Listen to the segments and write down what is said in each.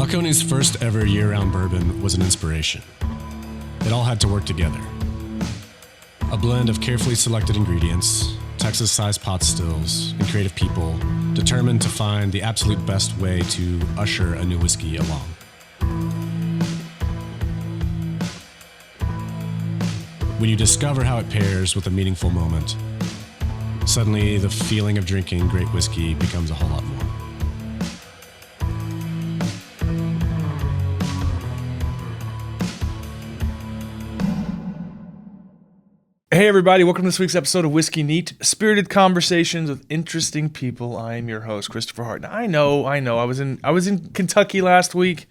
Balcone's first ever year-round bourbon was an inspiration. It all had to work together. A blend of carefully selected ingredients, Texas-sized pot stills, and creative people determined to find the absolute best way to usher a new whiskey along. When you discover how it pairs with a meaningful moment, suddenly the feeling of drinking great whiskey becomes a whole lot more. Hey everybody, welcome to this week's episode of Whiskey Neat, spirited conversations with interesting people. I am your host, Kristopher Hart. Now, I know. I was in Kentucky last week.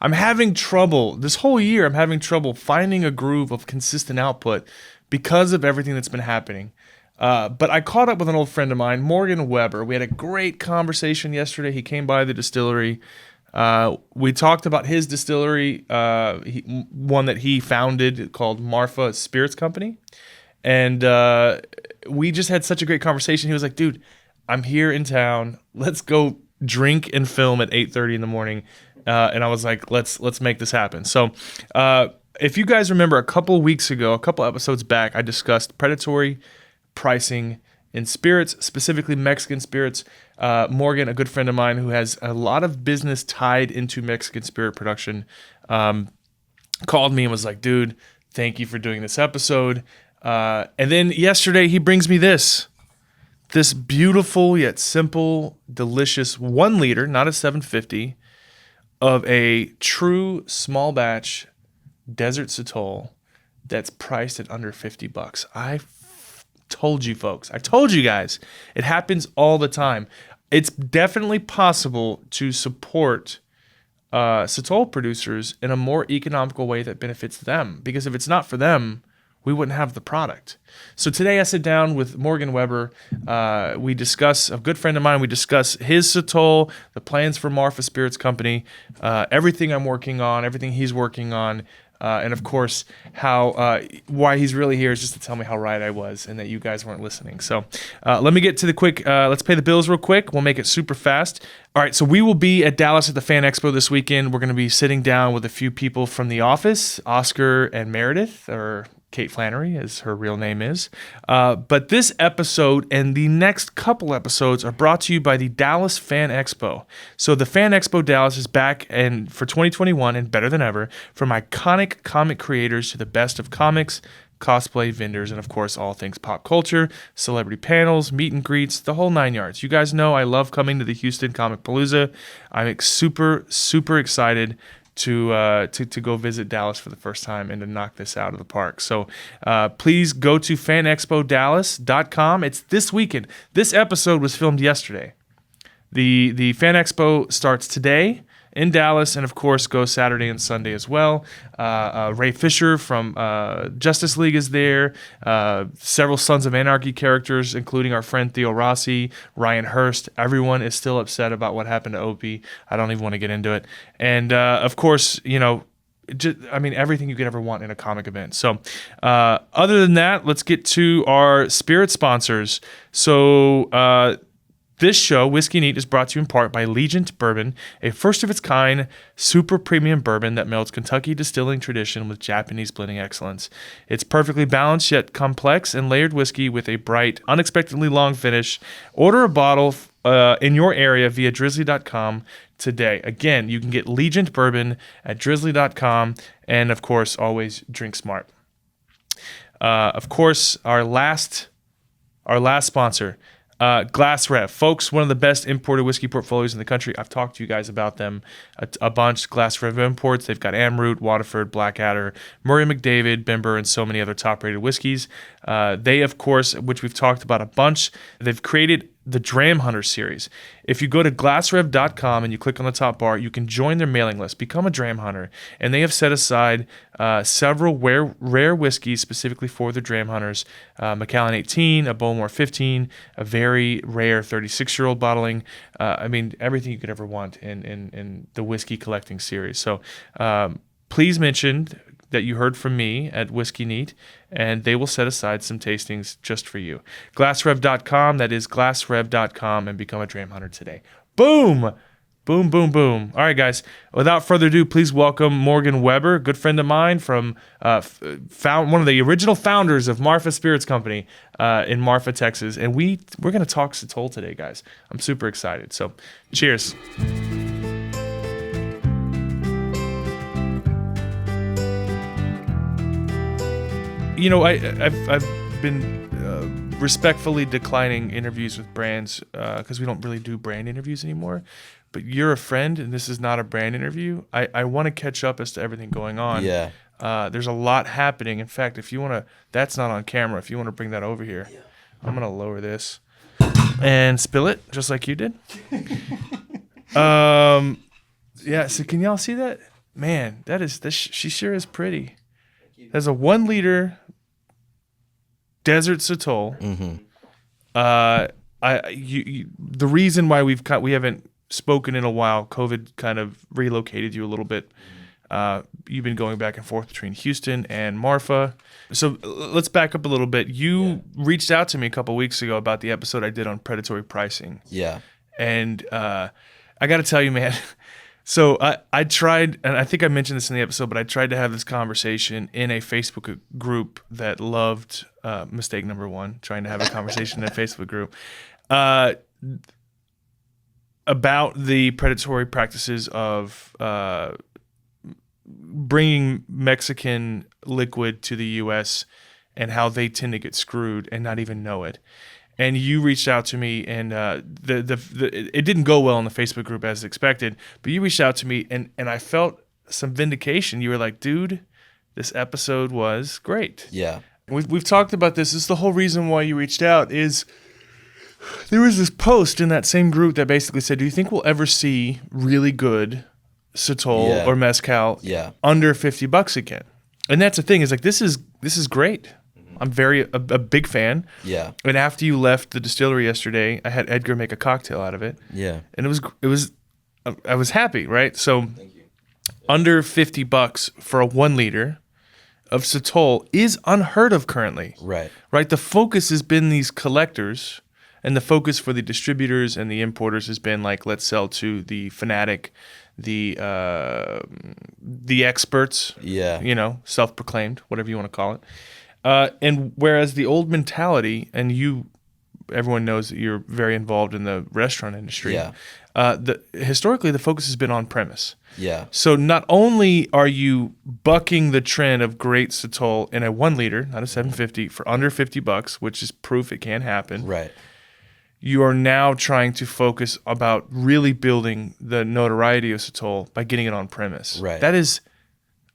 I'm having trouble, this whole year, I'm having trouble finding a groove of consistent output because of everything that's been happening. But I caught up with an old friend of mine, Morgan Weber. We had a great conversation yesterday. He came by the distillery. We talked about his distillery, one that he founded called Marfa Spirits Company. And we just had such a great conversation. He was like, dude, I'm here in town. Let's go drink and film at 8:30 in the morning. And I was like, let's make this happen. So if you guys remember a couple weeks ago, a couple episodes back, I discussed predatory pricing in spirits, specifically Mexican spirits. Morgan, a good friend of mine who has a lot of business tied into Mexican spirit production, called me and was like, dude, thank you for doing this episode. And then yesterday he brings me this beautiful yet simple, delicious 1 liter, not a 750, of a true small batch desert Sotol that's priced at under $50. I told you folks, I told you guys, it happens all the time. It's definitely possible to support Sotol producers in a more economical way that benefits them, because if it's not for them, we wouldn't have the product. So today I sit down with Morgan Weber. We discuss, a good friend of mine, we discuss his Sotol, the plans for Marfa Spirits Company, everything I'm working on, everything he's working on, and of course, why he's really here is just to tell me how right I was and that you guys weren't listening. So let me get to the quick, let's pay the bills real quick. We'll make it super fast. All right, so we will be at Dallas at the Fan Expo this weekend. We're going to be sitting down with a few people from the office, Oscar and Meredith, or Kate Flannery, as her real name is. But this episode and the next couple episodes are brought to you by the Dallas Fan Expo. So the Fan Expo Dallas is back and for 2021 and better than ever, from iconic comic creators to the best of comics, cosplay vendors, and of course all things pop culture, celebrity panels, meet and greets, the whole 9 yards. You guys know I love coming to the Houston Comic Palooza. I'm super, super excited to go visit Dallas for the first time and to knock this out of the park. So please go to fanexpodallas.com. It's this weekend. This episode was filmed yesterday. The Fan Expo starts today in Dallas, and of course goes Saturday and Sunday as well. Ray Fisher from Justice League is there. Several Sons of Anarchy characters, including our friend Theo Rossi, Ryan Hurst. Everyone is still upset about what happened to Opie. I don't even want to get into it. And of course, everything you could ever want in a comic event. So other than that, let's get to our spirit sponsors. So this show, Whiskey Neat, is brought to you in part by Legent Bourbon, a first-of-its-kind, super premium bourbon that melds Kentucky distilling tradition with Japanese blending excellence. It's perfectly balanced yet complex and layered whiskey with a bright, unexpectedly long finish. Order a bottle in your area via drizzly.com today. Again, you can get Legent Bourbon at drizzly.com, and of course, always drink smart. Of course, our last sponsor, Glass Rev. Folks, one of the best imported whiskey portfolios in the country. I've talked to you guys about them a bunch. Glass Rev Imports. They've got Amroot, Waterford, Blackadder, Murray McDavid, Bimber, and so many other top-rated whiskeys. They, of course, which we've talked about a bunch, they've created the Dram Hunter series. If you go to glassrev.com and you click on the top bar, you can join their mailing list, become a Dram Hunter, and they have set aside several rare whiskeys specifically for the Dram Hunters. Macallan 18, a Bowmore 15, a very rare 36-year-old bottling. Everything you could ever want in the whiskey collecting series. So please mention that you heard from me at Whiskey Neat, and they will set aside some tastings just for you. Glassrev.com, that is glassrev.com, and become a Dram Hunter today. Boom! Boom, boom, boom. All right, guys. Without further ado, please welcome Morgan Weber, a good friend of mine from one of the original founders of Marfa Spirits Company in Marfa, Texas. And we're going to talk Sotol today, guys. I'm super excited. So, cheers. You know, I've been respectfully declining interviews with brands because we don't really do brand interviews anymore. But you're a friend, and this is not a brand interview. I want to catch up as to everything going on. Yeah. There's a lot happening. In fact, if you want to, that's not on camera. If you want to bring that over here, I'm going to lower this and spill it just like you did. Yeah, so can y'all see that? Man, she sure is pretty. There's a 1 liter desert Sotol. The reason why we haven't spoken in a while, COVID kind of relocated you a little bit. You've been going back and forth between Houston and Marfa. So let's back up a little bit. You reached out to me a couple weeks ago about the episode I did on predatory pricing. Yeah. And I got to tell you, man. So I tried, and I think I mentioned this in the episode, but I tried to have this conversation in a Facebook group that loved mistake number 1, trying to have a conversation in a Facebook group about the predatory practices of bringing Mexican liquid to the U.S. and how they tend to get screwed and not even know it. And you reached out to me, and it didn't go well in the Facebook group as expected, but you reached out to me, and I felt some vindication. You were like, dude, this episode was great. Yeah. We've talked about this. This is the whole reason why you reached out is there was this post in that same group that basically said, do you think we'll ever see really good Sotol or Mezcal under $50 again? And that's the thing, is like, this is great. I'm a big fan. Yeah. And after you left the distillery yesterday, I had Edgar make a cocktail out of it. Yeah. And I was happy, right? So under $50 for a 1 liter of Sotol is unheard of currently. Right. Right. The focus has been these collectors, and the focus for the distributors and the importers has been like, let's sell to the fanatic, the experts. Yeah. You know, self-proclaimed, whatever you want to call it. And whereas the old mentality, and everyone knows that you're very involved in the restaurant industry. Yeah. Historically, the focus has been on premise. Yeah. So not only are you bucking the trend of great Sotol in a 1 liter, not a 750, for under $50, which is proof it can happen. Right. You are now trying to focus about really building the notoriety of Sotol by getting it on premise. Right. That is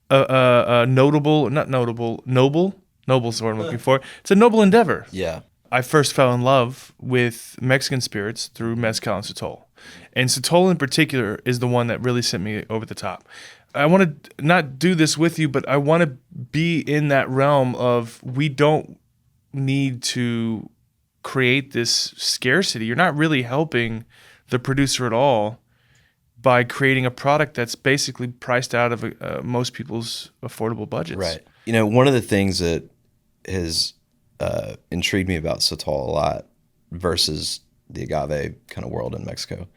a noble is the word I'm looking for. It's a noble endeavor. Yeah. I first fell in love with Mexican spirits through Mezcal and Sotol. And Sotol in particular is the one that really sent me over the top. I want to not do this with you, but I want to be in that realm of, we don't need to create this scarcity. You're not really helping the producer at all by creating a product that's basically priced out of most people's affordable budgets. Right. You know, one of the things that has intrigued me about Sotol a lot versus the agave kind of world in Mexico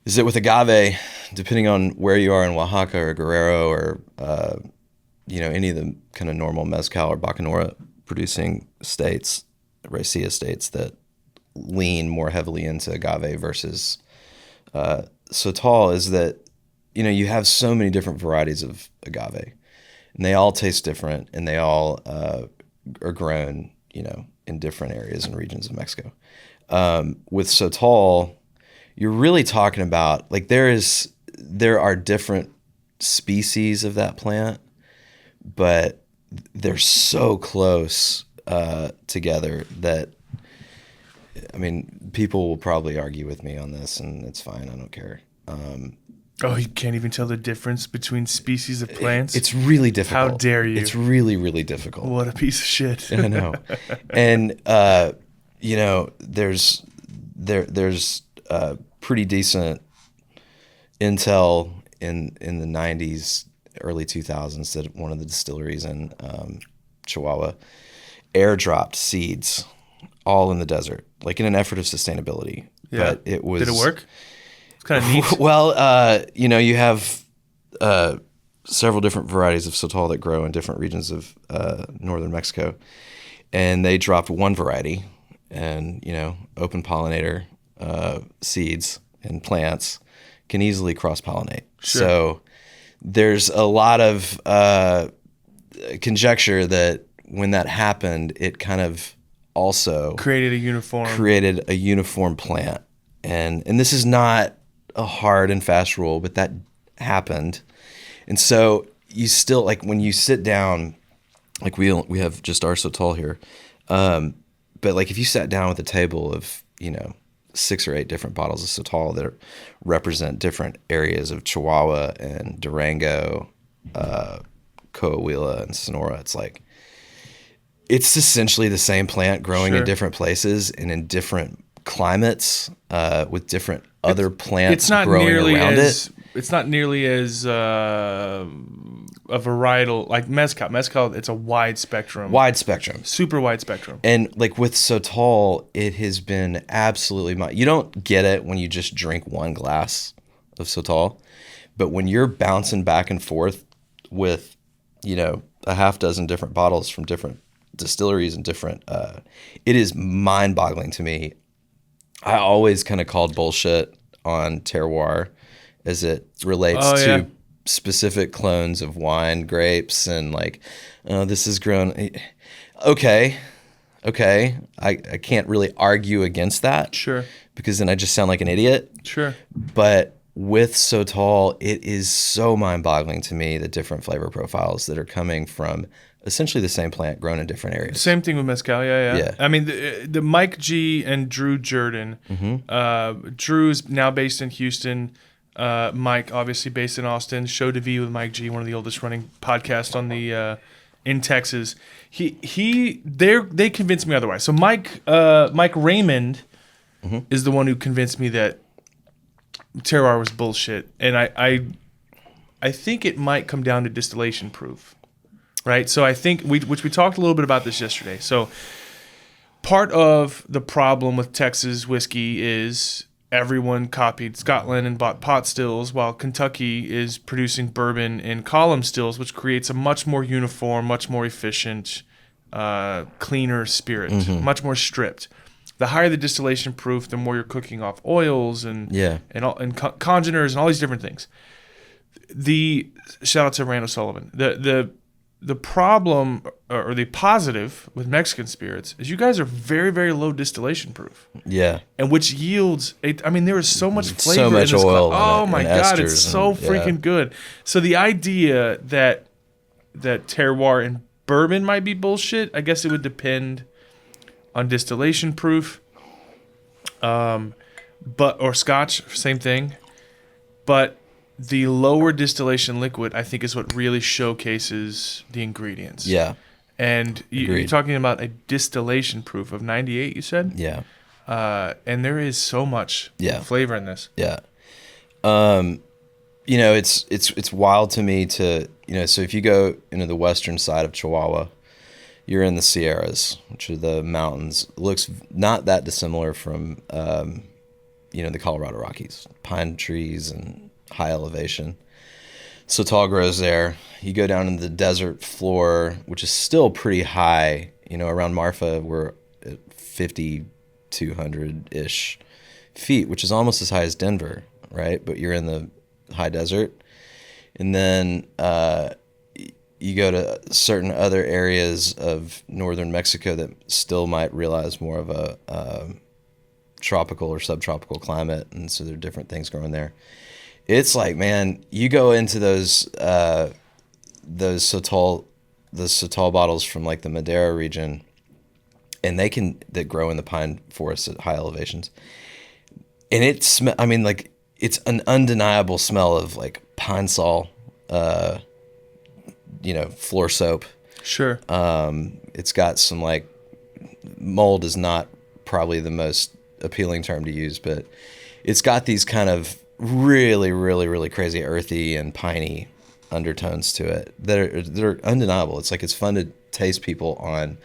is that with agave, depending on where you are in Oaxaca or Guerrero or any of the kind of normal mezcal or bacanora producing states, raicilla states that lean more heavily into agave versus Sotol, is that you have so many different varieties of agave, and they all taste different, and they all are grown in different areas and regions of Mexico. With Sotol, you're really talking about, like, there are different species of that plant, but they're so close together that, I mean, people will probably argue with me on this, and it's fine. I don't care. You can't even tell the difference between species of plants? It's really difficult. How dare you? It's really, really difficult. What a piece of shit. I know. And, there's pretty decent intel in the 90s, early 2000s, that one of the distilleries in Chihuahua airdropped seeds all in the desert, like in an effort of sustainability. Yeah. But it was... Did it work? It's kind of neat. Well, you have several different varieties of Sotol that grow in different regions of northern Mexico, and they dropped one variety, and open pollinator seeds and plants can easily cross pollinate. Sure. So there's a lot of conjecture that when that happened, it kind of also Created a uniform plant, and this is not a hard and fast rule, but that happened. And so you still, like, when you sit down, like we have just our Sotol here, but like if you sat down with a table of 6 or 8 different bottles of Sotol that represent different areas of Chihuahua and Durango, Coahuila and Sonora, it's essentially the same plant growing in different places and in different climates, with different other plants growing around it. It's not nearly as a varietal like mezcal. Mezcal, it's a wide spectrum. Super wide spectrum. And like with Sotol, it has been absolutely you don't get it when you just drink one glass of Sotol, but when you're bouncing back and forth with, a half dozen different bottles from different distilleries and different, it is mind-boggling to me. I always kind of called bullshit on terroir as it relates to specific clones of wine, grapes, and this is grown. Okay. I can't really argue against that. Sure. Because then I just sound like an idiot. Sure. But with Sotol, it is so mind-boggling to me the different flavor profiles that are coming from essentially the same plant grown in different areas. Same thing with mezcal, yeah. I mean, the Mike G and Drew Jordan. Drew's now based in Houston. Mike, obviously based in Austin. Show to V with Mike G, one of the oldest running podcasts on the in Texas. They convinced me otherwise. So Mike Raymond is the one who convinced me that terroir was bullshit, and I think it might come down to distillation proof. Right, so I think which we talked a little bit about this yesterday. So part of the problem with Texas whiskey is everyone copied Scotland and bought pot stills, while Kentucky is producing bourbon in column stills, which creates a much more uniform, much more efficient, cleaner spirit, much more stripped. The higher the distillation proof, the more you're cooking off oils and congeners and all these different things. Shout out to Rand O'Sullivan. The problem or the positive with Mexican spirits is you guys are very, very low distillation proof. Yeah. And which yields, there is so much flavor. So much in this oil. Oh my God, it's so freaking good. So the idea that terroir and bourbon might be bullshit, I guess it would depend on distillation proof. Or Scotch, same thing. But the lower distillation liquid, I think, is what really showcases the ingredients. Yeah. And you're talking about a distillation proof of 98, you said? Yeah. And there is so much flavor in this. Yeah. It's wild to me to, so if you go into the western side of Chihuahua, you're in the Sierras, which are the mountains. It looks not that dissimilar from, the Colorado Rockies. Pine trees and high elevation. Sotol grows there. You go down into the desert floor, which is still pretty high. Around Marfa, we're at 5,200-ish feet, which is almost as high as Denver, right? But you're in the high desert. And then you go to certain other areas of northern Mexico that still might realize more of a tropical or subtropical climate, and so there are different things growing there. It's like, man, you go into those Sotol bottles from like the Madera region, and that grow in the pine forests at high elevations, and it's an undeniable smell of like pine sol, floor soap. Sure. It's got some like mold is not probably the most appealing term to use, but it's got these kind of really, really, really crazy earthy and piney undertones to it that are undeniable. It's like it's fun to taste people on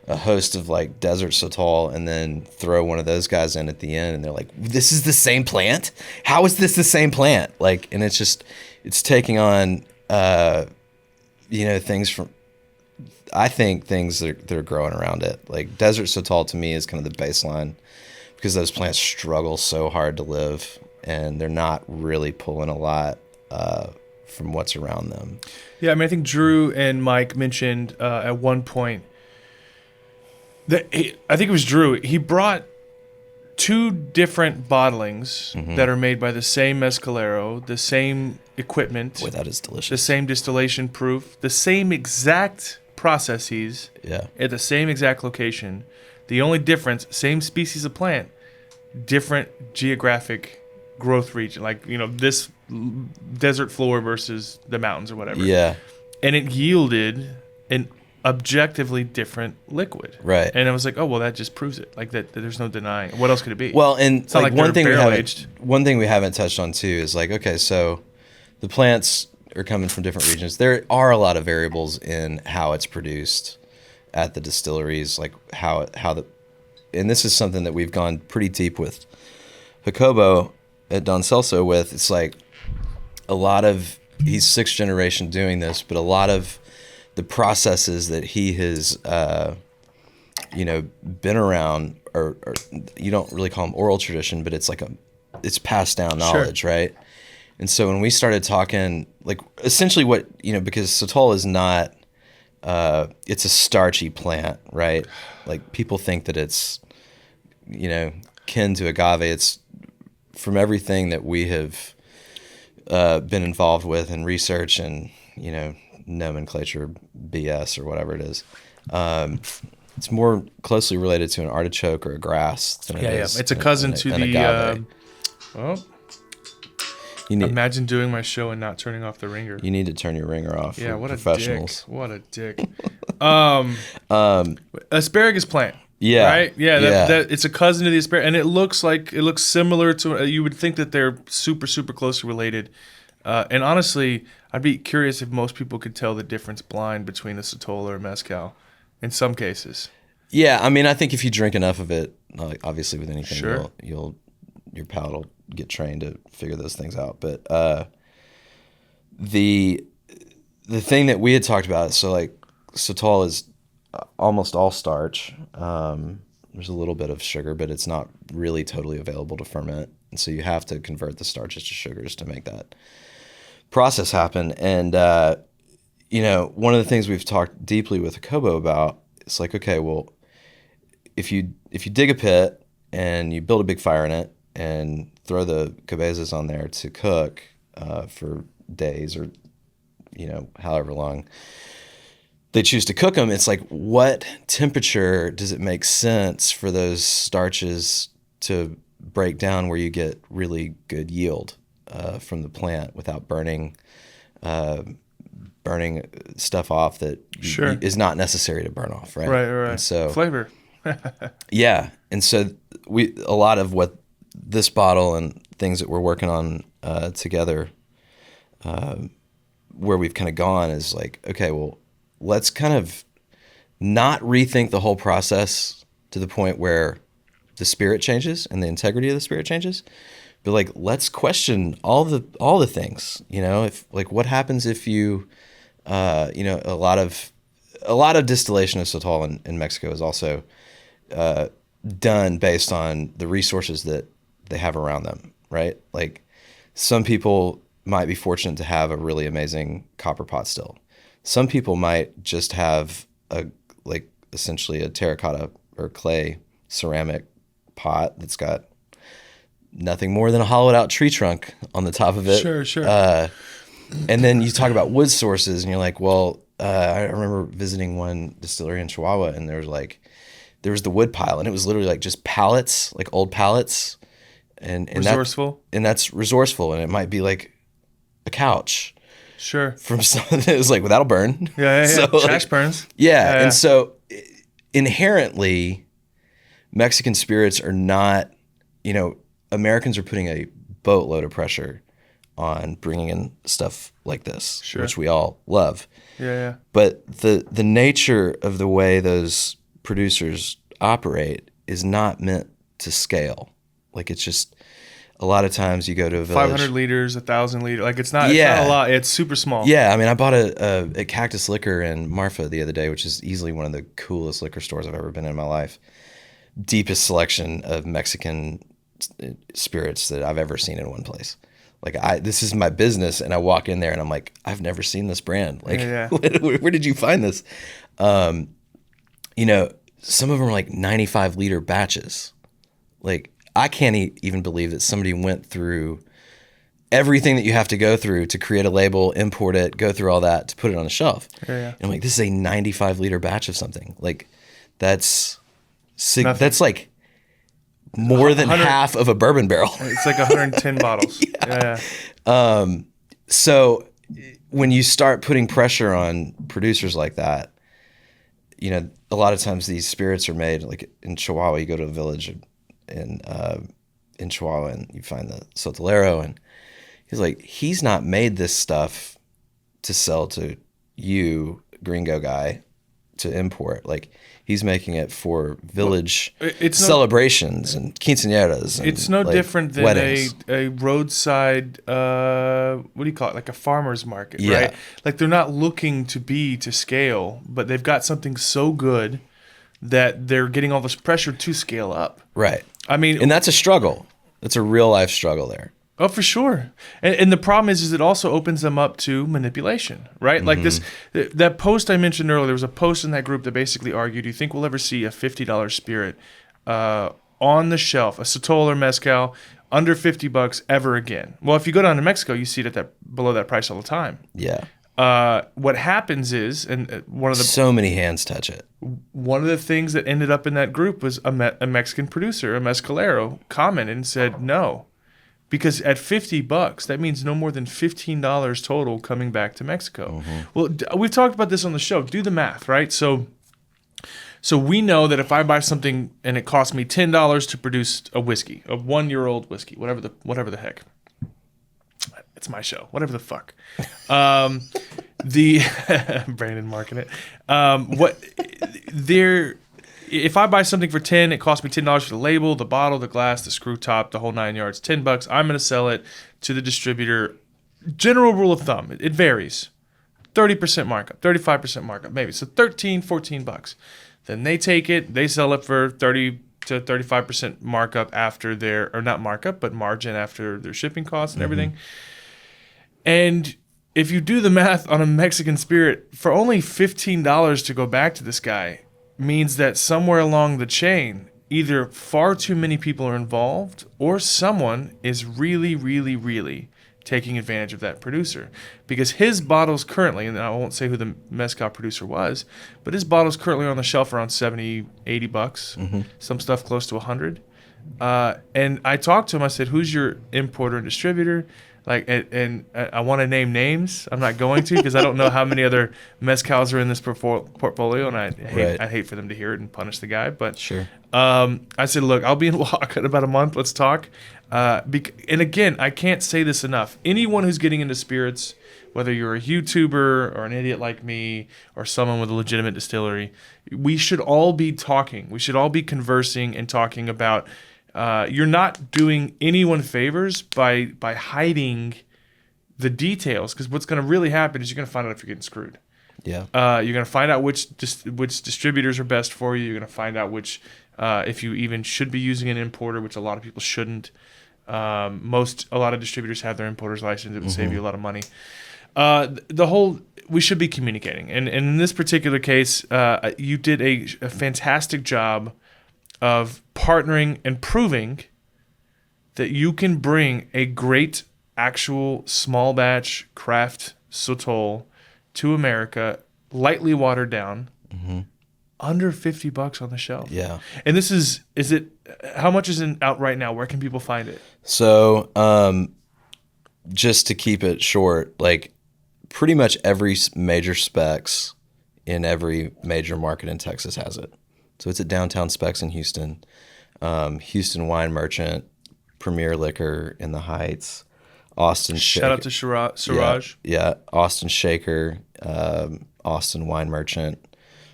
a host of like desert Sotol and then throw one of those guys in at the end, and they're like, "This is the same plant? How is this the same plant?" Like, and it's taking on things from. I think things that are growing around it. Like desert Sotol to me is kind of the baseline because those plants struggle so hard to live and they're not really pulling a lot from what's around them. Yeah, I mean, I think Drew and Mike mentioned at one point that I think it was Drew. He brought 2 different bottlings that are made by the same mescalero, the same equipment. Boy, that is delicious. The same distillation proof, the same exact processes at the same exact location. The only difference, same species of plant, different geographic growth region. Like, this desert floor versus the mountains or whatever. Yeah. And it yielded an objectively different liquid. Right. And I was like, oh, well, that just proves it. Like that there's no denying. What else could it be? Well, and it's not like one thing barrel-aged. one thing we haven't touched on too is like, okay, so the plants are coming from different regions. There are a lot of variables in how it's produced at the distilleries, like and this is something that we've gone pretty deep with Jacobo at Don Celso with. It's like he's 6th generation doing this, but a lot of the processes that he has, been around, or you don't really call them oral tradition, but it's like it's passed down knowledge, right? And so when we started talking, like essentially what, because Sotol is not, it's a starchy plant, right? Like people think that it's, kin to agave. It's from everything that we have been involved with in research and, nomenclature BS or whatever it is. It's more closely related to an artichoke or a grass than it is. It's a cousin to the agave. Imagine doing my show and not turning off the ringer. You need to turn your ringer off. Yeah, what professionals. A dick. Asparagus plant. Yeah. Right? Yeah, that it's a cousin to the asparagus, and it looks similar to, you would think that they're super, super closely related. And honestly, I'd be curious if most people could tell the difference blind between a Sotol or a mezcal in some cases. Yeah, I mean, I think if you drink enough of it, like obviously with anything, sure, your palate will get trained to figure those things out. But the thing that we had talked about, so like Sotol is almost all starch. There's a little bit of sugar, but it's not really totally available to ferment. And so you have to convert the starches to sugars to make that process happen. And, one of the things we've talked deeply with Jacobo about, it's like, okay, well, if you dig a pit and you build a big fire in it and throw the cabezas on there to cook for days or, however long they choose to cook them, it's like, what temperature does it make sense for those starches to break down where you get really good yield from the plant without burning stuff off that is not necessary to burn off, right? Right. And so flavor. Yeah, and so a lot of what this bottle and things that we're working on together, where we've kind of gone is like, okay, well, let's kind of not rethink the whole process to the point where the spirit changes and the integrity of the spirit changes, but like, let's question all the things, if like, what happens if you, a lot of distillation of Sotol in Mexico is also done based on the resources that they have around them, right? Like some people might be fortunate to have a really amazing copper pot still. Some people might just have essentially a terracotta or clay ceramic pot that's got nothing more than a hollowed out tree trunk on the top of it. Sure. And then you talk about wood sources and you're like, well, I remember visiting one distillery in Chihuahua and there was the wood pile and it was literally like just pallets, like old pallets. And resourceful. And that's resourceful. And it might be like a couch. Sure. From something that was like, well, that'll burn. Yeah. So, trash burns. Yeah. And so inherently, Mexican spirits are not, Americans are putting a boatload of pressure on bringing in stuff like this, which we all love. Yeah. But the nature of the way those producers operate is not meant to scale. Like, it's just a lot of times you go to a village. 500 liters, 1,000 liters. Like, it's not a lot. It's super small. Yeah, I mean, I bought a Cactus Liquor in Marfa the other day, which is easily one of the coolest liquor stores I've ever been in my life. Deepest selection of Mexican spirits that I've ever seen in one place. Like, this is my business, and I walk in there and I'm like, I've never seen this brand. Like, where did you find this? You know, some of them are like 95 liter batches. Like, I can't even believe that somebody went through everything that you have to go through to create a label, import it, go through all that to put it on a shelf. And I'm like, this is a 95 liter batch of something. Like, that's like more than half of a bourbon barrel. It's like 110 bottles. So when you start putting pressure on producers like that, you know, a lot of times these spirits are made, like in Chihuahua, you go to a village in Chihuahua and you find the Sotolero, and he's like, he's not made this stuff to sell to you, gringo guy, to import. Like, he's making it for village celebrations and quinceañeras. And it's no different than weddings. a roadside, what do you call it? Like a farmer's market, right? Like, they're not looking to scale, but they've got something so good that they're getting all this pressure to scale up. Right. I mean, and that's a struggle. That's a real life struggle there. Oh, for sure. And the problem is it also opens them up to manipulation, right? Like that post I mentioned earlier, there was a post in that group that basically argued, do you think we'll ever see a $50 spirit on the shelf, a Sotol or Mezcal, under $50 ever again? Well, if you go down to Mexico, you see it at below that price all the time. Yeah. What happens is, and so many hands touch it. One of the things that ended up in that group was a Mexican producer, a mezcalero, commented and said no. Because at $50, that means no more than $15 total coming back to Mexico. Well, we've talked about this on the show. Do the math, right? So we know that if I buy something and it costs me $10 to produce a whiskey, a 1-year-old whiskey, whatever the heck. It's my show. Whatever the fuck. Brandon marking it. If I buy something for $10, it costs me $10 for the label, the bottle, the glass, the screw top, the whole 9 yards. $10. I'm going to sell it to the distributor. General rule of thumb, it varies. 30% markup, 35% markup, maybe. So $13, $14. Then they take it, they sell it for 30 to 35% markup after or not markup, but margin after their shipping costs and everything. And if you do the math on a Mexican spirit, for only $15 to go back to this guy means that somewhere along the chain, either far too many people are involved or someone is really, really, really taking advantage of that producer. Because his bottles currently, and I won't say who the mezcal producer was, but his bottles currently are on the shelf around $70, $80, some stuff close to $100. And I talked to him, I said, who's your importer and distributor? Like, and I want to name names. I'm not going to because I don't know how many other mezcals are in this portfolio, and I hate for them to hear it and punish the guy. But sure. I said, look, I'll be in Oaxaca in about a month. Let's talk. And again, I can't say this enough. Anyone who's getting into spirits, whether you're a YouTuber or an idiot like me or someone with a legitimate distillery, we should all be talking. We should all be conversing and talking about. You're not doing anyone favors by hiding the details, because what's going to really happen is you're going to find out if you're getting screwed. Yeah. You're going to find out which distributors are best for you. You're going to find out which if you even should be using an importer, which a lot of people shouldn't. A lot of distributors have their importer's license. It would save you a lot of money. We should be communicating, and in this particular case, you did a fantastic job of partnering and proving that you can bring a great actual small batch craft Sotol to America, lightly watered down, under $50 on the shelf. Yeah. And this is it, how much is out right now? Where can people find it? So, just to keep it short, like pretty much every major specs in every major market in Texas has it. So it's at Downtown Specs in Houston, Houston Wine Merchant, Premier Liquor in the Heights, Austin. Shout out to Siraj. Yeah, Austin Shaker, Austin Wine Merchant,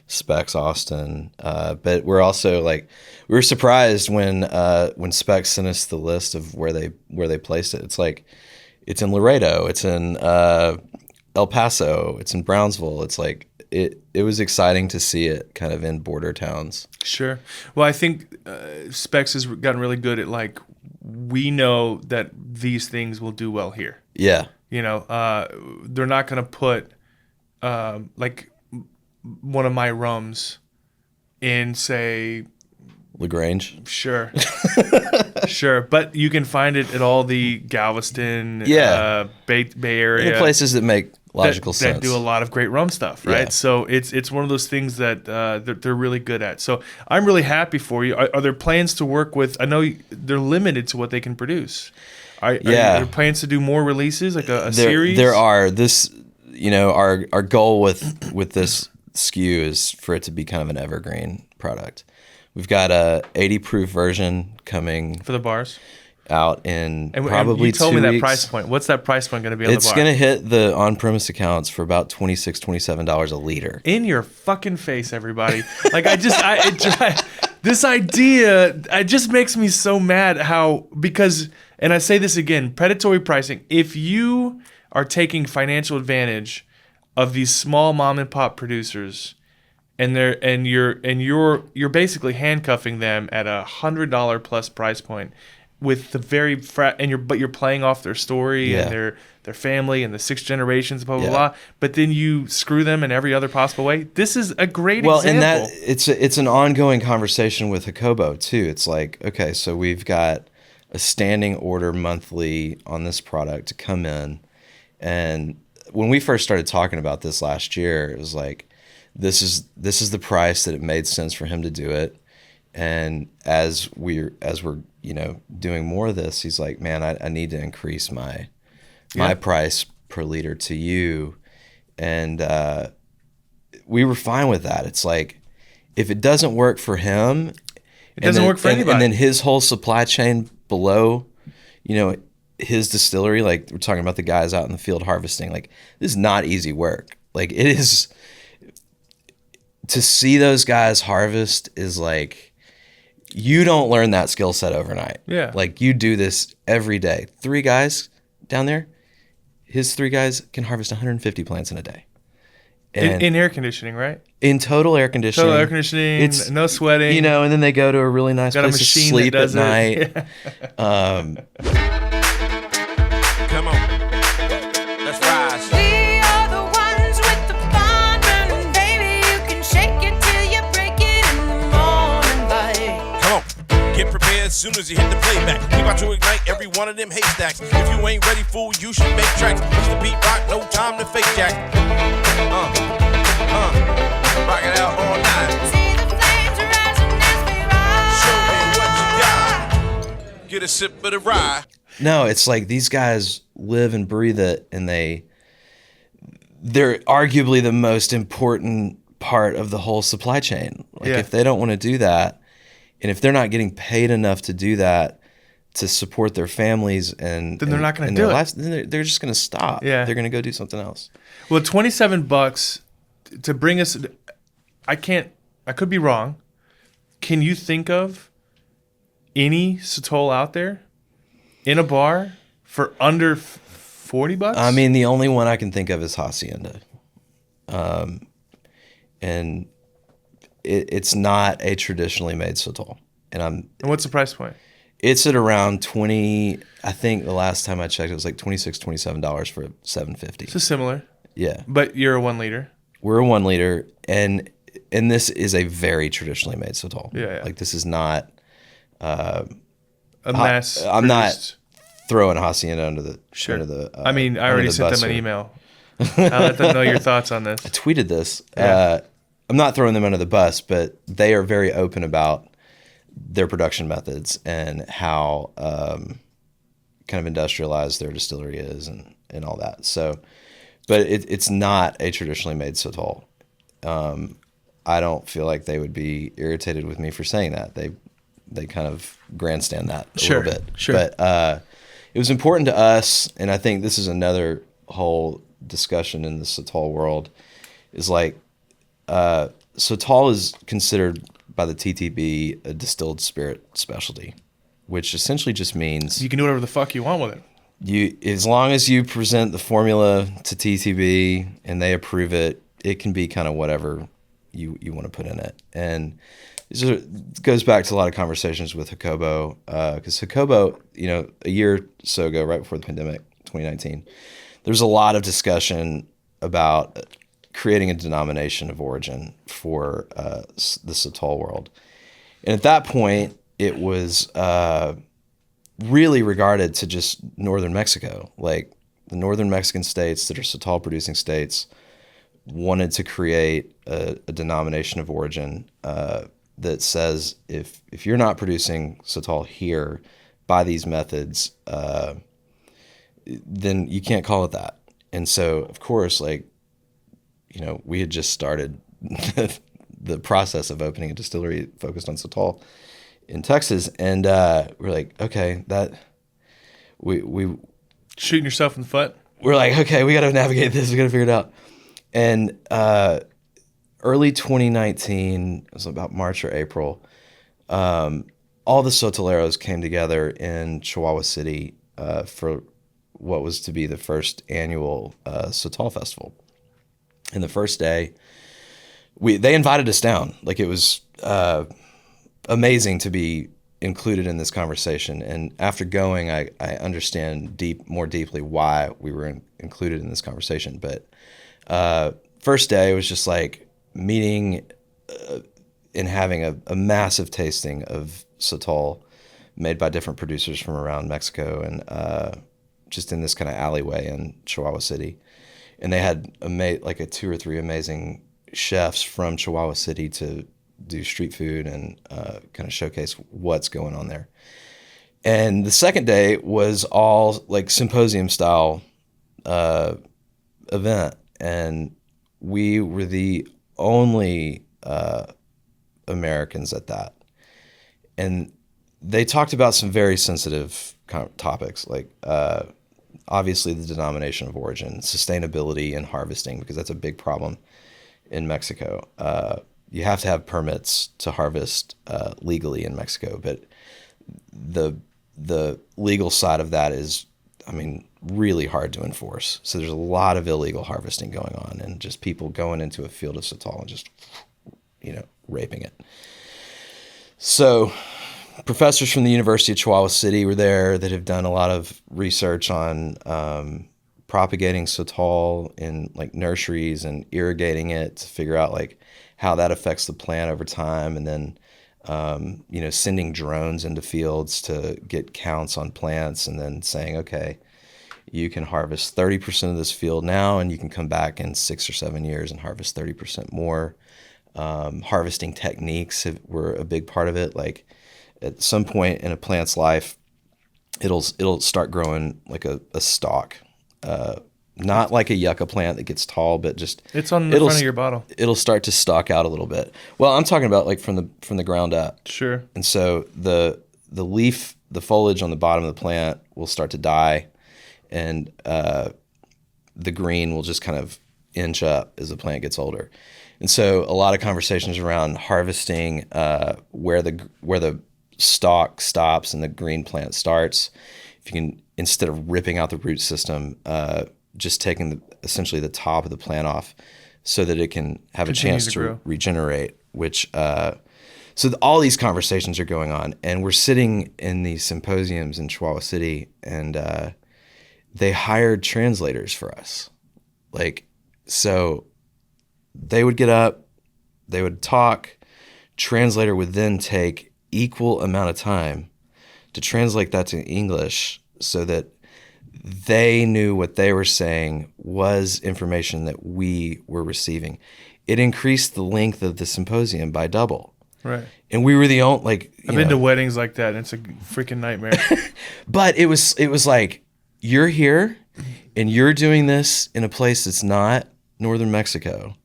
Specs Austin, but we're also like we were surprised when Specs sent us the list of where they placed it. It's like it's in Laredo, it's in El Paso, it's in Brownsville. It's like it was exciting to see it kind of in border towns. Sure. Well, I think Specs has gotten really good at like we know that these things will do well here. Yeah. You know, they're not going to put like one of my rums in, say, LaGrange. Sure. Sure. But you can find it at all the Galveston, Bay Area. The places that make logical sense. That do a lot of great rum stuff, right? Yeah. So it's one of those things that they're really good at. So I'm really happy for you. Are there plans to work with, I know they're limited to what they can produce. Are there plans to do more releases, like a series? There are. This, our goal with this SKU is for it to be kind of an evergreen product. We've got a 80 proof version coming for the bars out in probably 2 weeks. You told me that price point. What's that price point going to be on the bar? It's going to hit the on-premise accounts for about $26, $27 a liter. In your fucking face, everybody. Like this idea, it just makes me so mad because, and I say this again, predatory pricing. If you are taking financial advantage of these small mom and pop producers, and you're basically handcuffing them at $100 plus price point with the very but you're playing off their story and their family and the 6 generations, blah blah blah. But then you screw them in every other possible way. This is a great example. Well, and that it's an ongoing conversation with Jacobo too. It's like, okay, so we've got a standing order monthly on this product to come in, and when we first started talking about this last year, it was like, this is the price that it made sense for him to do it. And as we're doing more of this, he's like, man, I need to increase my price per liter to you. And we were fine with that. It's like, if it doesn't work for him, it doesn't work for anybody. And then his whole supply chain below, his distillery, like we're talking about the guys out in the field harvesting, like this is not easy work. Like it is, to see those guys harvest is like, you don't learn that skill set overnight. Yeah. Like you do this every day. 3 guys down there, his 3 guys can harvest 150 plants in a day. And in air conditioning, right? In total air conditioning. Total air conditioning, it's, no sweating. And then they go to a really nice place to sleep at night. Come on, let's rise. We are the ones with the fun burning, baby. You can shake it till you break it in the morning light. Come on, get prepared as soon as you hit the playback. We about to ignite every one of them haystacks. If you ain't ready, fool, you should make tracks. It's the beat rock, no time to fake jack. Rock it out all night. See the flames rising as we rise. Show me what you got. Get a sip of the rye. No, it's like these guys live and breathe it, and they're arguably the most important part of the whole supply chain. Like if they don't want to do that, and if they're not getting paid enough to do that to support their families and then they're not going to do their it. lives, then they're just going to stop. Yeah. They're going to go do something else. Well, $27 to bring us. I could be wrong. Can you think of any Sotol out there in a bar for under $40? I mean, the only one I can think of is Hacienda. And it's not a traditionally made Sotol. And what's the price point? It's at around 20. I think the last time I checked, it was like $26, $27 for 750. So similar. Yeah. But you're a 1 liter. We're a 1 liter, and this is a very traditionally made Sotol. Yeah. Like this is not A mass. I'm not throwing Hacienda under the Sure. under the. I already sent them an email. I'll let them know your thoughts on this. I tweeted this. Yeah. I'm not throwing them under the bus, but they are very open about their production methods and how kind of industrialized their distillery is and all that. So, but it's not a traditionally made Sotol. I don't feel like they would be irritated with me for saying that. They kind of grandstand that a little bit. Sure. But it was important to us, and I think this is another whole discussion in the Sotol world, is like Sotol is considered by the TTB a distilled spirit specialty, which essentially just means You can do whatever the fuck you want with it. as long as you present the formula to TTB and they approve it, it can be kind of whatever you want to put in it. And it goes back to a lot of conversations with Jacobo, because Jacobo, a year or so ago, right before the pandemic, 2019, there was a lot of discussion about creating a denomination of origin for the Sotol world. And at that point, it was really regarded to just northern Mexico. Like the northern Mexican states that are Sotol producing states wanted to create a denomination of origin that says if you're not producing Sotol here by these methods, then you can't call it that. And so, of course, we had just started the process of opening a distillery focused on Sotol in Texas, and we're like, okay, that we Shooting yourself in the foot? we're like, okay, we got to navigate this, we got to figure it out. And early 2019, it was about March or April, all the Sotoleros came together in Chihuahua City for what was to be the first annual Sotol Festival. And the first day, they invited us down. Like, it was amazing to be included in this conversation. And after going, I understand more deeply why we were included in this conversation. But first day was just like meeting and having a massive tasting of Sotol made by different producers from around Mexico, and just in this kind of alleyway in Chihuahua City. And they had like 2 or 3 amazing chefs from Chihuahua City to do street food and kind of showcase what's going on there. And the second day was all like symposium style event, and we were the only Americans at that. And they talked about some very sensitive topics, like obviously the denomination of origin, sustainability, and harvesting, because that's a big problem in Mexico. You have to have permits to harvest legally in Mexico, but the legal side of that is, really hard to enforce. So there's a lot of illegal harvesting going on, and just people going into a field of Sotol and just, raping it. So professors from the University of Chihuahua City were there that have done a lot of research on propagating Sotol in like nurseries and irrigating it to figure out like how that affects the plant over time, and then sending drones into fields to get counts on plants, and then saying, okay, you can harvest 30% of this field now, and you can come back in 6 or 7 years and harvest 30% more. Harvesting techniques were a big part of it. Like at some point in a plant's life, it'll start growing like a stalk, not like a yucca plant that gets tall, but just It's on the front of your bottle. It'll start to stalk out a little bit. Well, I'm talking about like from the ground up. Sure. And so the leaf, the foliage on the bottom of the plant will start to die, and the green will just kind of inch up as the plant gets older. And so a lot of conversations around harvesting where the stalk stops and the green plant starts. If you can, instead of ripping out the root system, just taking essentially the top of the plant off so that it can have Continue a chance to grow. regenerate, which so all these conversations are going on, and we're sitting in these symposiums in Chihuahua City, and they hired translators for us. So they would get up, they would talk, translator would then take equal amount of time to translate that to English so that they knew what they were saying was information that we were receiving. It increased the length of the symposium by double. Right. And we were the only, I've been to weddings like that, and it's a freaking nightmare. but it was like, you're here and you're doing this in a place that's not northern Mexico.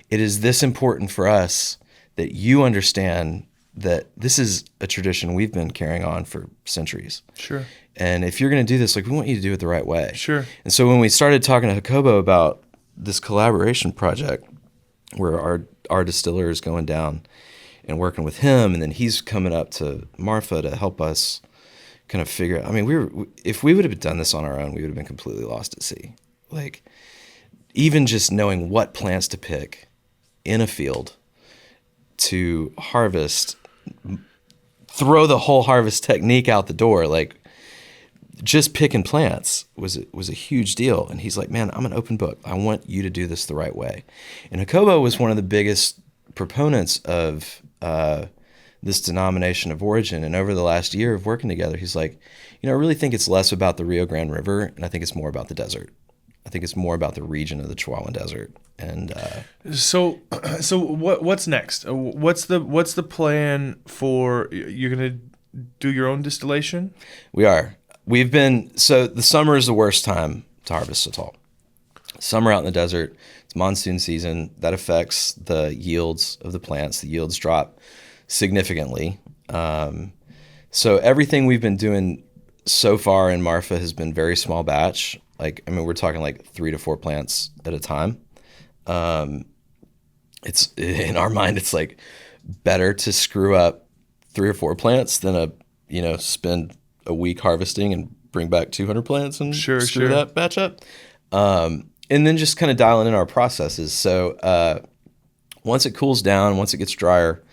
It is this important for us that you understand that this is a tradition we've been carrying on for centuries. Sure. And if you're going to do this, we want you to do it the right way. Sure. And so when we started talking to Jacobo about this collaboration project, where our distiller is going down and working with him, and then he's coming up to Marfa to help us kind of figure out. I mean, if we would have done this on our own, we would have been completely lost at sea. Like, even just knowing what plants to pick in a field to harvest, throw the whole harvest technique out the door, like just picking plants was a huge deal. And he's like, man, I'm an open book. I want you to do this the right way. And Jacobo was one of the biggest proponents of this denomination of origin. And over the last year of working together, he's like, I really think it's less about the Rio Grande River, and I think it's more about the desert. I think it's more about the region of the Chihuahuan Desert. And so what's next? What's the plan for, you're gonna do your own distillation? We are. So the summer is the worst time to harvest Sotol. Summer out in the desert, it's monsoon season. That affects the yields of the plants. The yields drop significantly. So everything we've been doing so far in Marfa has been very small batch. We're talking like 3 to 4 plants at a time. It's in our mind, it's like better to screw up 3 or 4 plants than spend a week harvesting and bring back 200 plants and screw that batch up. And then just kind of dialing in our processes. So once it cools down, once it gets drier,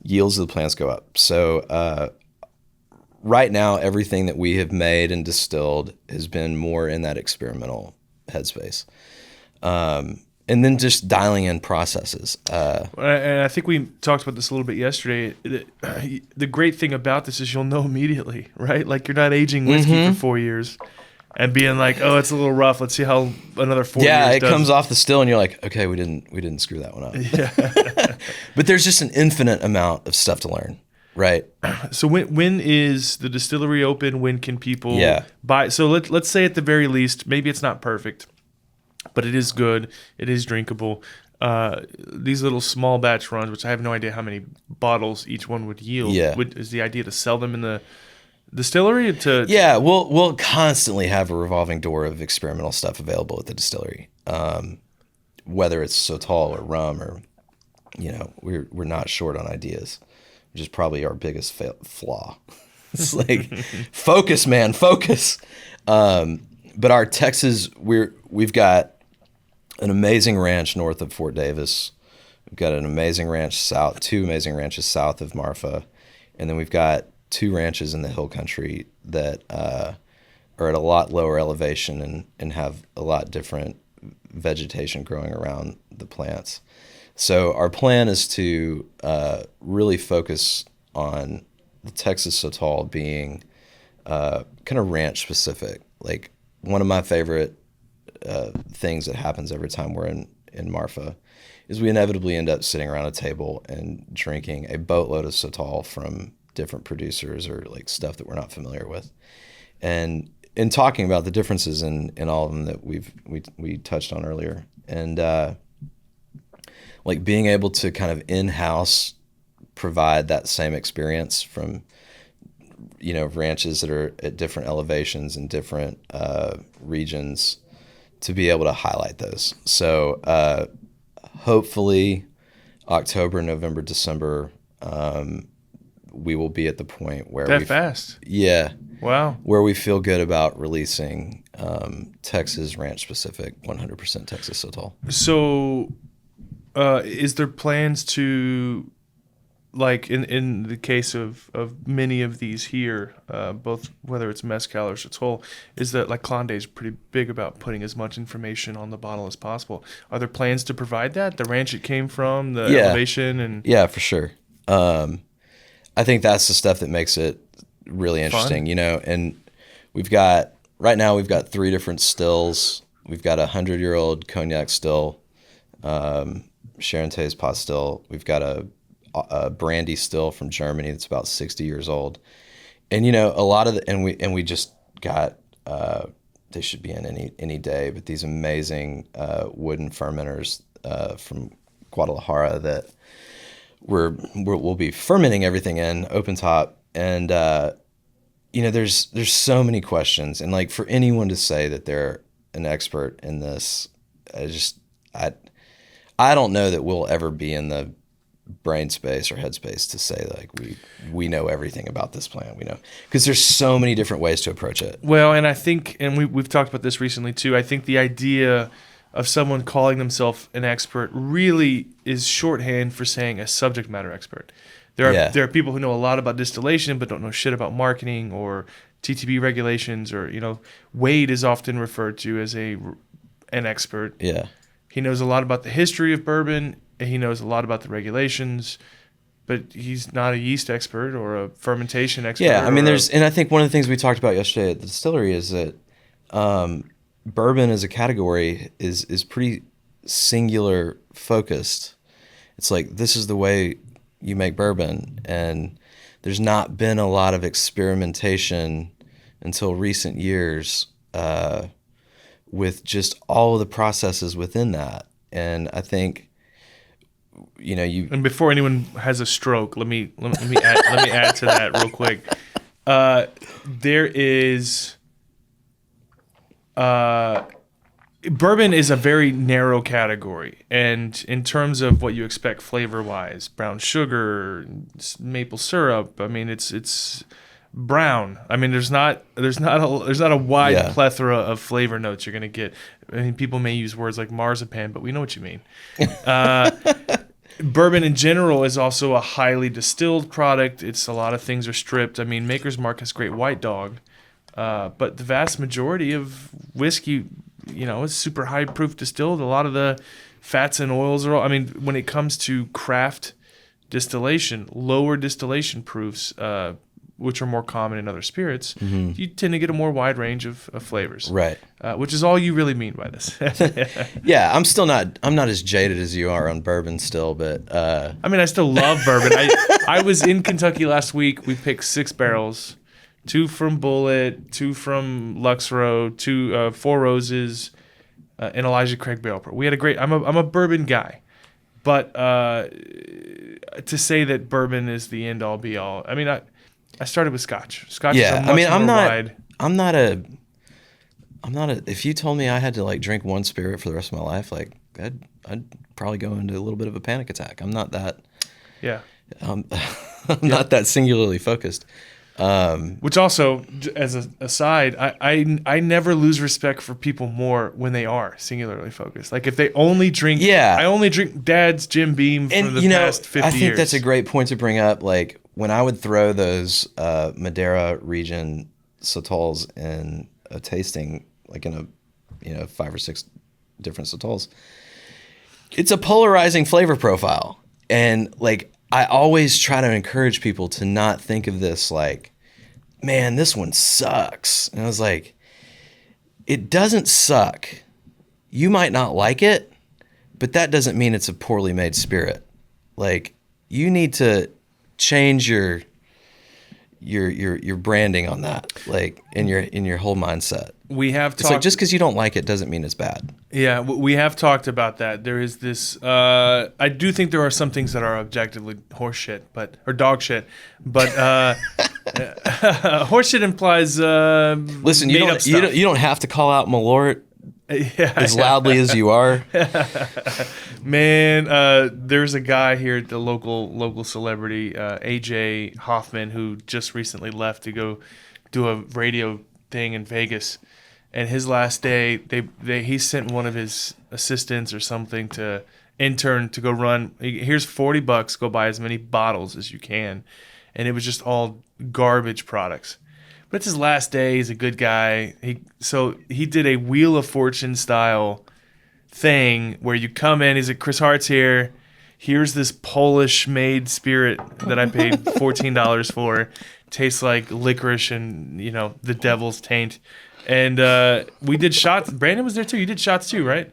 yields of the plants go up. So right now, everything that we have made and distilled has been more in that experimental headspace. And then just dialing in processes. And I think we talked about this a little bit yesterday. The great thing about this is you'll know immediately, right? Like, you're not aging whiskey for 4 years and being like, oh, it's a little rough. Let's see how another 4 years Yeah, it does. comes off the still, and you're like, okay, we didn't screw that one up. Yeah. But there's just an infinite amount of stuff to learn, right? So when is the distillery open? When can people buy? So let's say at the very least, maybe it's not perfect, but it is good. It is drinkable. These little small batch runs, which I have no idea how many bottles each one would yield. Yeah. Is the idea to sell them in the distillery? Yeah, we'll constantly have a revolving door of experimental stuff available at the distillery. Whether it's Sotol or rum, or we're not short on ideas, which is probably our biggest flaw. It's like, focus, man, focus. But our Texas, we've got an amazing ranch north of Fort Davis. We've got an amazing ranch south, 2 amazing ranches south of Marfa, and then we've got 2 ranches in the hill country that are at a lot lower elevation and have a lot different vegetation growing around the plants. So our plan is to really focus on the Texas Sotol being kind of ranch specific. Like, one of my favorite things that happens every time we're in Marfa is we inevitably end up sitting around a table and drinking a boatload of Sotol from different producers or like stuff that we're not familiar with. And in talking about the differences in all of them that we touched on earlier, and like being able to kind of in-house provide that same experience from ranches that are at different elevations and different regions, to be able to highlight those. So hopefully October, November, December, we will be at the point where fast. Yeah. Wow. Where we feel good about releasing Texas ranch specific 100% Texas Sotol. So is there plans to, like in the case of many of these here, both whether it's mezcal or Sotol, is that like Clonde's pretty big about putting as much information on the bottle as possible. Are there plans to provide that? The ranch it came from, the elevation, and yeah, for sure. I think that's the stuff that makes it really interesting, and right now we've got 3 different stills. We've got a 100-year-old cognac still, Charentais pot still. We've got a brandy still from Germany that's about 60 years old. And a lot of we just got they should be in any day, but these amazing wooden fermenters from Guadalajara that we'll be fermenting everything in open top. And there's so many questions, and like, for anyone to say that they're an expert in this, I don't know that we'll ever be in the brain space or head space to say like we know everything about this plant. We know because there's so many different ways to approach it. Well, and I think, and we've talked about this recently too. I think the idea of someone calling themselves an expert really is shorthand for saying a subject matter expert. There are people who know a lot about distillation but don't know shit about marketing or TTB regulations, or Wade is often referred to as an expert. Yeah. He knows a lot about the history of bourbon, and he knows a lot about the regulations, but he's not a yeast expert or a fermentation expert. Yeah, I mean, and I think one of the things we talked about yesterday at the distillery is that bourbon as a category is pretty singular focused. It's like, this is the way you make bourbon, and there's not been a lot of experimentation until recent years with just all of the processes within that. And I think, and before anyone has a stroke, let me add to that real quick. There is bourbon is a very narrow category, and in terms of what you expect flavor wise, brown sugar, maple syrup, I mean it's brown. I mean there's not a wide plethora of flavor notes you're gonna get. I mean, people may use words like marzipan, but we know what you mean. Bourbon in general is also a highly distilled product. It's a lot of things are stripped. I mean, Maker's Mark has great White Dog, but the vast majority of whiskey, is super high proof distilled. A lot of the fats and oils are all, I mean, when it comes to craft distillation, lower distillation proofs, which are more common in other spirits, you tend to get a more wide range of flavors. Right. Which is all you really mean by this. Yeah, I'm not as jaded as you are on bourbon still, but I mean, I still love bourbon. I was in Kentucky last week. We picked 6 barrels, 2 from Bullet, 2 from Lux Row, 2 Four Roses, and Elijah Craig barrel. We had a great. I'm a bourbon guy, but to say that bourbon is the end all be all. I mean, I started with Scotch. Scotch is a much more wide. I'm not a. If you told me I had to like drink one spirit for the rest of my life, like I'd probably go into a little bit of a panic attack. I'm not that. Yeah. I'm not that singularly focused. Which also, as an aside, I never lose respect for people more when they are singularly focused. Like if they only drink, I only drink Dad's Jim Beam for the past 50 years. I think that's a great point to bring up. Like when I would throw those Madeira region Sotols in a tasting, like in a 5 or 6 different Sotols, it's a polarizing flavor profile, and like I always try to encourage people to not think of this like, man, this one sucks. And I was like, it doesn't suck. You might not like it, but that doesn't mean it's a poorly made spirit. Like you need to change your branding on that, like in your whole mindset. We have talked. It's like just because you don't like it doesn't mean it's bad. Yeah, we have talked about that. There is this. I do think there are some things that are objectively horse shit, or dog shit. But horse shit implies. Listen, you don't have to call out Malort as loudly as you are. Man, there's a guy here at the local celebrity, AJ Hoffman, who just recently left to go do a radio thing in Vegas. And his last day, he sent one of his assistants or something to intern to go run. Here's $40. Go buy as many bottles as you can, and it was just all garbage products. But it's his last day. He's a good guy. He did a Wheel of Fortune style thing where you come in. He's like, Chris Hart's here. Here's this Polish made spirit that I paid $14 for. Tastes like licorice and the devil's taint. And we did shots. Brandon was there too. You did shots too, right?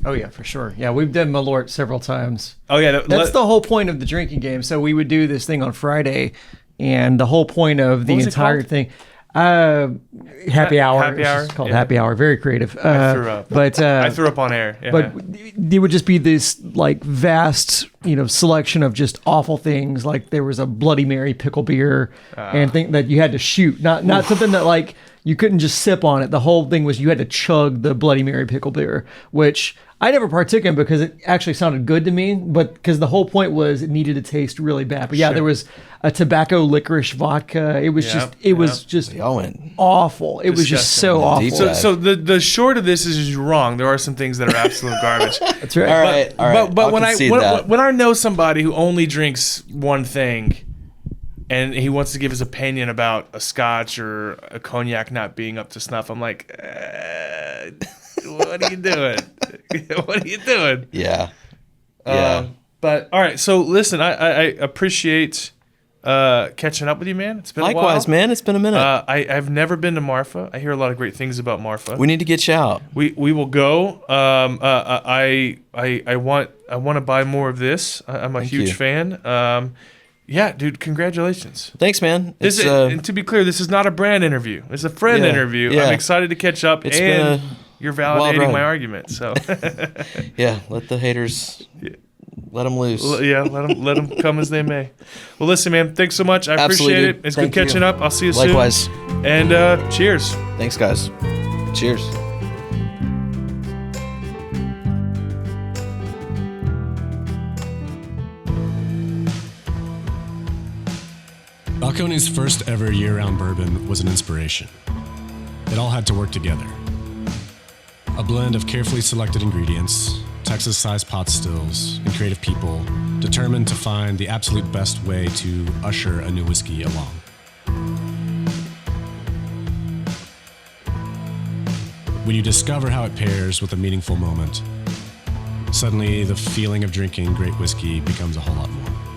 Oh yeah, for sure. Yeah, we've done Malort several times. Oh yeah, that's the whole point of the drinking game. So we would do this thing on Friday, and the whole point of the entire thing, happy hour. Happy hour. It's called happy hour. Very creative. I threw up. But I threw up on air. Yeah. But there would just be this like vast, selection of just awful things. Like there was a Bloody Mary pickle beer, and thing that you had to shoot. Not something that like You couldn't just sip on it. The whole thing was you had to chug the Bloody Mary pickle beer, which I never partook in because it actually sounded good to me, but because the whole point was it needed to taste really bad. But yeah, there was a tobacco licorice vodka. It was was just Y'all went awful. It was just so awful. So the short of this is you're wrong. There are some things that are absolute garbage. That's right. All right, all right. But I'll when concede that. when I know somebody who only drinks one thing, and he wants to give his opinion about a scotch or a cognac not being up to snuff, I'm like, what are you doing? What are you doing? Yeah. But all right, so listen, I appreciate catching up with you, man. It's been a while. Likewise, man. It's been a minute. I've never been to Marfa. I hear a lot of great things about Marfa. We need to get you out. We will go. I want to buy more of this. I'm a huge fan. Yeah, dude, congratulations. Thanks, man. And to be clear, this is not a brand interview. It's a friend interview. Yeah. I'm excited to catch up, It's and been you're wild validating ride. my argument. So Yeah, let the haters let them loose. yeah, let them come as they may. Well, listen, man, thanks so much. I Absolutely, appreciate dude. it. It's Thank good catching you. up. I'll see you Likewise. soon. And cheers. Thanks, guys. Cheers. Balcones' first ever year-round bourbon was an inspiration. It all had to work together. A blend of carefully selected ingredients, Texas-sized pot stills, and creative people determined to find the absolute best way to usher a new whiskey along. When you discover how it pairs with a meaningful moment, suddenly the feeling of drinking great whiskey becomes a whole lot more.